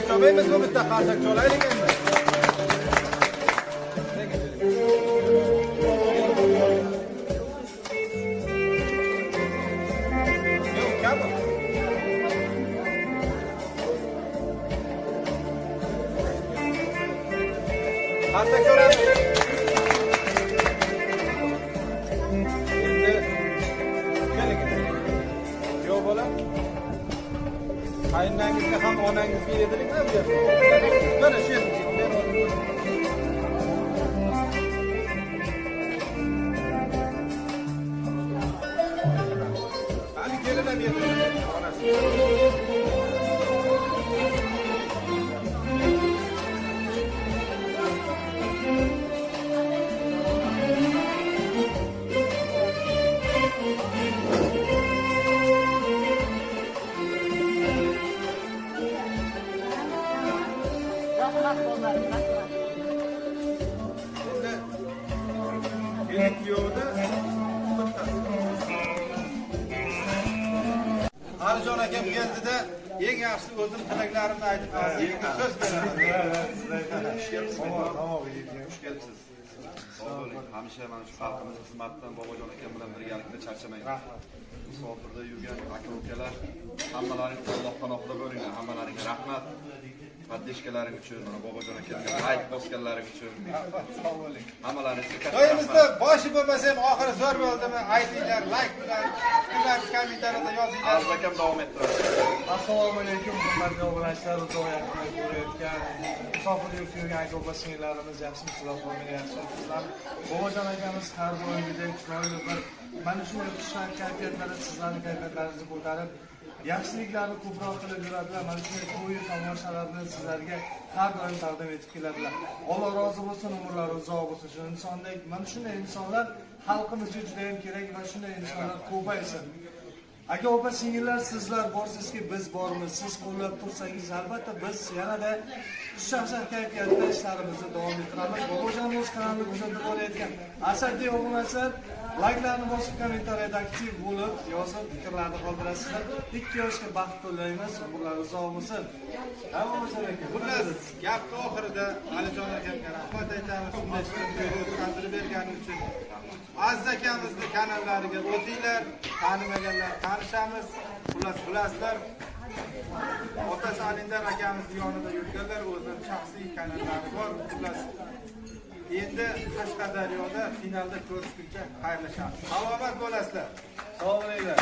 Çoğbayımız bu bitti. Karsak çoğlayla gelme. Yok ya bu. Karsak çoğlayla. Yok ola. Kayınlarınızla ham onangizga yediring mi bu yerda? Mana shu yerda. Hadi gelin ham yediring. Alijon akam keldida eng yaxshi o'zim tilaklarimni aytib sizga so'z beraman. Xush kelibsiz. Hamisha mana shu xalqimiz xizmatidan Bobojon akam bilan birgalikda charchamaymiz. Musofirda yurgan aka-ukalar hammalaringiz Alloh panohida bo'linglar. Hammalaringga rahmat. Paddeshkalaring uchun, Bobojon akamga ayt bosganlaring uchun. Hammalaringizga katta rahmat. To'yimizda boshi bo'lmasa ham oxiri zo'r bo'ldimi? Aytinglar, like bilan kommentariyada yozinglar. Aziz akam davom ettiradi. Assalomu alaykum, hurmatli obunachilar, uzoqdan ko'rayotgan musofir yurgan aka opa singillarimiz, yaxshimisizlar, qo'ying yaxshimisizlar. Bobojon akamiz har doimgidek chiroyli bir mana shunday xushvaqt kayfiyatlarda sizlarning kayfiyatlaringizni ko'tarib, yaxshiliklarni ko'proq qilib yuradilar. Mana shunday to'y tomoshalarni sizlarga har doim taqdim etib keladilar. Alloh rozi bo'lsin, umrlari uzoq bo'lsin. Shu insondek, mana shunday insonlar xalqimizga juda ham kerak va shunday insonlar ko'paysin. Aka opa singillar, sizlar borsizki, biz bormiz. Siz qo'llab tursangiz, albatta biz yanada xushvaqt kayfiyatda ishlarimizni davom ettiramiz. Bobojon o'z kanalini kuzatib borayotgan asadbek obunachilar, layklarni bosib, kommentariyada aktiv bo'lib, yozib, fikrlarni qoldirasizlar. 2 yoshga baxt tilaymiz, umrlar uzoq bo'lsin. Xullas, gapning oxirida Alijon akamga rahmat aytamiz. Shunday qandirib bergani uchun. Aziz akamizni kanallariga o'tinglar, tanimaganlar tanishamiz. Xullas, bilasizlar. Otasi Alindar akamizni yonida yurganlar, o'zining shaxsiy kanallari bor. Xullas, endi Qashqadaryoda finalda ko'rishguncha xayrlashamiz. Salomat bo'lasizlar. Sog' bo'linglar.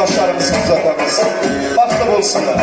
Başlarımızı uzatabilirsek, başta olsunlar.